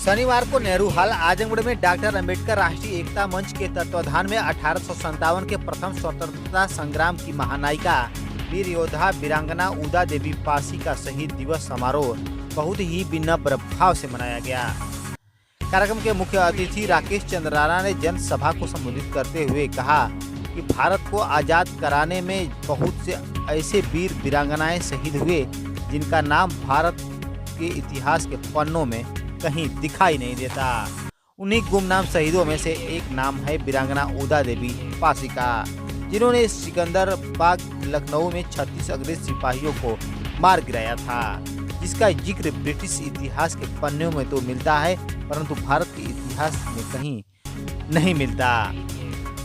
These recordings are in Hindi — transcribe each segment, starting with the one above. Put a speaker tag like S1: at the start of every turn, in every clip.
S1: शनिवार को नेहरू हाल आजमगढ़ में डॉक्टर अंबेडकर राष्ट्रीय एकता मंच के तत्वाधान में 1857 के प्रथम स्वतंत्रता संग्राम की महानायिका वीर योद्धा वीरांगना उदा देवी पासी का शहीद दिवस समारोह बहुत ही विनम्र भाव से मनाया गया। कार्यक्रम के मुख्य अतिथि राकेश चंद्र राणा ने जनसभा को संबोधित करते हुए कहा कि भारत को आज़ाद कराने में बहुत से ऐसे वीर वीरांगनाएं शहीद हुए जिनका नाम भारत के इतिहास के पन्नों में कहीं दिखाई नहीं देता। उन्हीं गुमनाम शहीदों में से एक नाम है वीरांगना उदा देवी पासी का, जिन्होंने सिकंदराबाद लखनऊ में 36 अंग्रेज सिपाहियों को मार गिराया था, जिसका जिक्र ब्रिटिश इतिहास के पन्नों में तो मिलता है परंतु भारत के इतिहास में कहीं नहीं मिलता।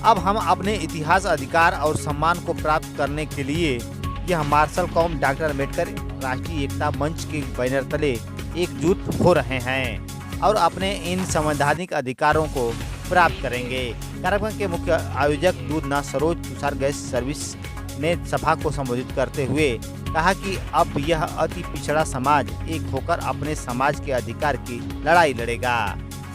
S1: अब हम अपने इतिहास, अधिकार और सम्मान को प्राप्त करने के लिए यह मार्शल कौम डॉक्टर अंबेडकर राष्ट्रीय एकता मंच के बैनर तले एकजुट हो रहे हैं और अपने इन संवैधानिक अधिकारों को प्राप्त करेंगे। कार्यक्रम के मुख्य आयोजक दूधना सरोज तुषार गैस सर्विस ने सभा को संबोधित करते हुए कहा कि अब यह अति पिछड़ा समाज एक होकर अपने समाज के अधिकार की लड़ाई लड़ेगा।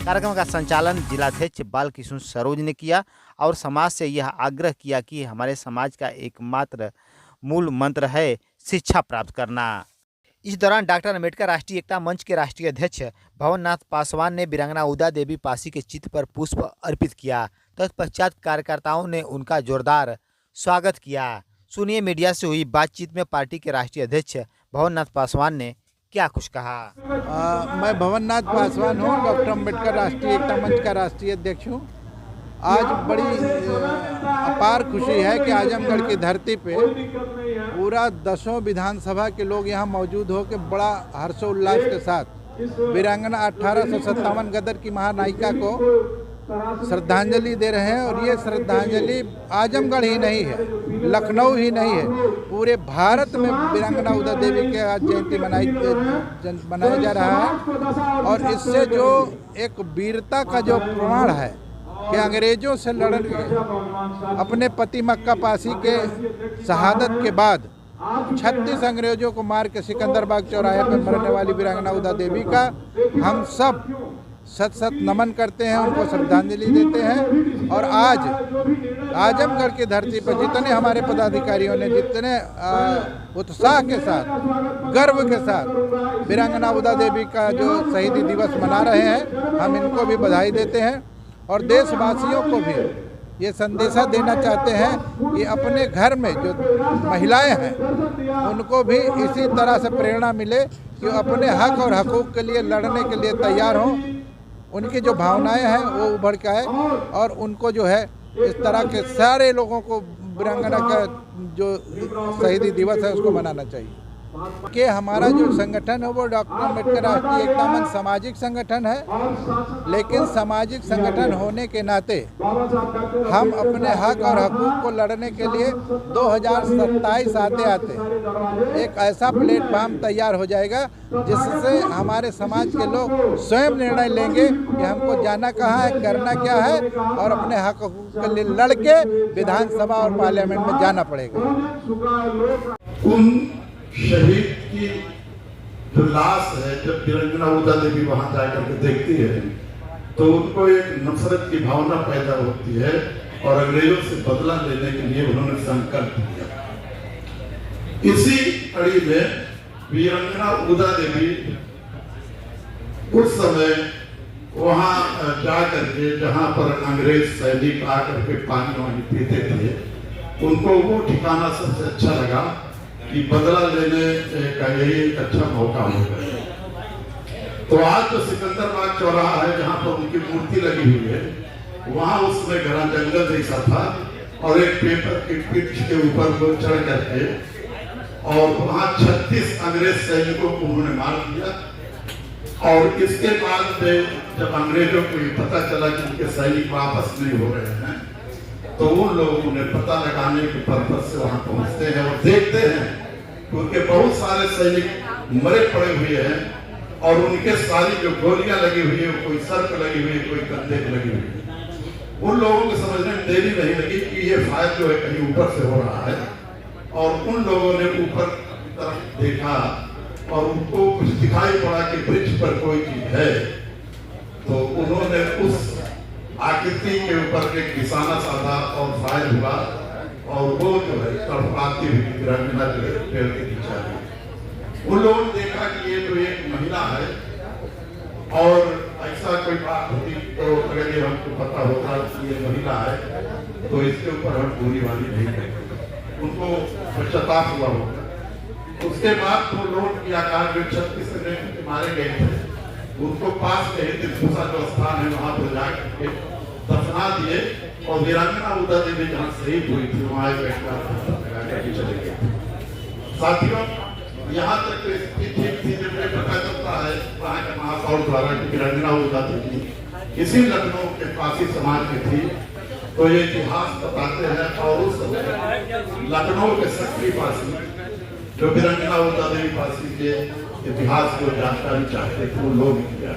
S1: कार्यक्रम का संचालन जिलाध्यक्ष बालकृष्ण सरोज ने किया और समाज से यह आग्रह किया कि हमारे समाज का एकमात्र मूल मंत्र है शिक्षा प्राप्त करना। इस दौरान डॉक्टर अंबेडकर राष्ट्रीय एकता मंच के राष्ट्रीय अध्यक्ष भवननाथ पासवान ने वीरांगना उदा देवी पासी के चित्र पर पुष्प अर्पित किया। तत्पश्चात कार्यकर्ताओं ने उनका जोरदार स्वागत किया। सुनिए मीडिया से हुई बातचीत में पार्टी के राष्ट्रीय अध्यक्ष भवननाथ पासवान ने क्या कुछ कहा।
S2: मैं भवननाथ पासवान हूँ, डॉक्टर अंबेडकर राष्ट्रीय एकता मंच का राष्ट्रीय अध्यक्ष हूँ। आज बड़ी अपार खुशी है कि आजमगढ़ की धरती पे पूरा 10 विधानसभा के लोग यहाँ मौजूद हो के बड़ा हर्षोल्लास के साथ वीरांगना 1857 गदर की महानायिका को श्रद्धांजलि दे रहे हैं। और ये श्रद्धांजलि आजमगढ़ ही नहीं है, लखनऊ ही नहीं है, पूरे भारत में वीरांगना उदा देवी के आज जयंती मनाया जा रहा है। और इससे जो एक वीरता का जो प्रमाण है कि अंग्रेजों से लड़ने अपने पति मक्का पासी के शहादत के बाद 36 अंग्रेजों को मार के सिकंदराबाद चौराहे पर मरने वाली वीरांगना उदा देवी का हम सब सत सत नमन करते हैं, उनको श्रद्धांजलि देते हैं। और आज आजमगढ़ की धरती पर जितने हमारे पदाधिकारियों ने जितने उत्साह के साथ, गर्व के साथ वीरांगना उदा देवी का जो शहीदी दिवस मना रहे हैं, हम इनको भी बधाई देते हैं। और देशवासियों को भी ये संदेशा देना चाहते हैं कि अपने घर में जो महिलाएं हैं उनको भी इसी तरह से प्रेरणा मिले कि अपने हक और हकूक़ के लिए लड़ने के लिए तैयार हों। उनकी जो भावनाएं हैं वो उभर के आए और उनको जो है इस तरह के सारे लोगों को वीरांगना का जो शहीदी दिवस है उसको मनाना चाहिए। कि हमारा जो संगठन है वो डॉक्टर अंबेडकर राष्ट्रीय एकता मंच सामाजिक संगठन है, लेकिन सामाजिक संगठन होने के नाते हम अपने हक और हकूक़ को लड़ने के लिए 2027 आते एक ऐसा प्लेटफॉर्म तैयार हो जाएगा जिससे हमारे समाज के लोग स्वयं निर्णय लेंगे कि हमको जाना कहाँ है, करना क्या है और अपने हक हकूक़ के लिए लड़ के विधानसभा और पार्लियामेंट में जाना पड़ेगा।
S3: शहीद की जो लाश है, जब वीरांगना उदा देवी वहां जाकर के देखती है तो उनको एक नफरत की भावना पैदा होती है और अंग्रेजों से बदला लेने के लिए उन्होंने संकल्प लिया। इसी कड़ी में वीरांगना उदा देवी उस समय वहां जाकर के जहां पर अंग्रेज सैनिक आकर के पानी पीते थे, उनको वो ठिकाना सबसे अच्छा लगा कि बदला लेने का यही एक अच्छा मौका होगा। तो आज जो सिकंदराबाद चौराहा है जहाँ पर उनकी मूर्ति लगी हुई है, वहाँ उसमें घना जंगल जैसा था और एक पेपर की पिच के ऊपर वो चढ़ करके और वहाँ 36 अंग्रेज सैनिकों को उन्होंने मार दिया। और इसके बाद में जब अंग्रेजों को ये पता चला कि उनके सैनिक वापस नहीं हो रहे हैं तो उन लोगों ने पता लगाने के पर्पज से वहां पहुंचते हैं और देखते हैं कि उनके बहुत सारे सैनिक मरे पड़े हुए हैं और उनके सारी जो गोलियां लगी हुई है, कोई सर पे लगी हुई है, कोई कंधे पे लगी हुई है। उन लोगों को समझने में देरी नहीं लगी कि ये फायर जो है कहीं ऊपर से हो रहा है। और उन लोगों ने ऊपर तरफ देखा और उनको कुछ दिखाई पड़ा कि ब्रिज पर कोई चीज है। तो उन्होंने उस आकृति के ऊपर एक निशाना साधा और फायर हुआ और वो जो है तड़पाती हुई विरंगना जो है पेड़ के नीचे आ गई। उन लोगों ने देखा कि ये तो एक महिला है और ऐसा कोई बात होती तो अगर ये हमको पता होता कि ये महिला है तो इसके ऊपर हम गोलीबारी नहीं करते, उनको पश्चाताप हुआ होगा। उसके बाद तो लोग की आकार में 36 से मारे गए थे, उनको पास के दिलखुशा जो स्थान है वहां पर जाकर दफना दिए और वीरांगना उदा देवी जहाँ शहीद हुई थी वहां एक चले गए। साथियों, यहाँ तक ठीक थी जब मुझे पता चलता है वहाँ के महापौर द्वारा की वीरांगना उदा देवी इसी लखनऊ के पासी समाज की थी, तो ये इतिहास बताते हैं और उस लखनऊ के सक्रिय पासी जो वीरांगना उदा देवी पासी के इतिहास को जानकारी चाहते थे वो लोग किया।